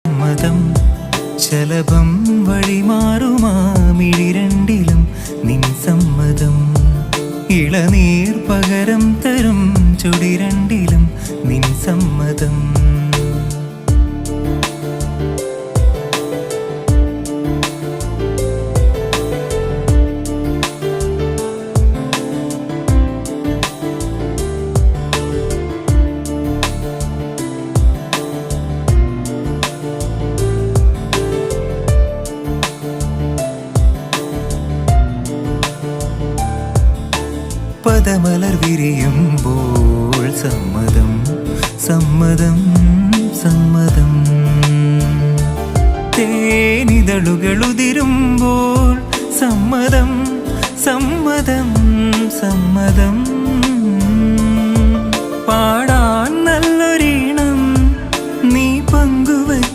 സമ്മതം ശലഭം വഴിമാറുമാമിഴിരണ്ടിലും നിൻ സമ്മതം ഇളനീർ പകരം തരും ചുടിരണ്ടിലും നിൻ സമ്മതം പദമലർ വിരിയുമ്പോൾ സമ്മതം സമ്മതം സമ്മതം തേനിതളുകളുതിരുമ്പോൾ സമ്മതം സമ്മതം സമ്മതം പാടാ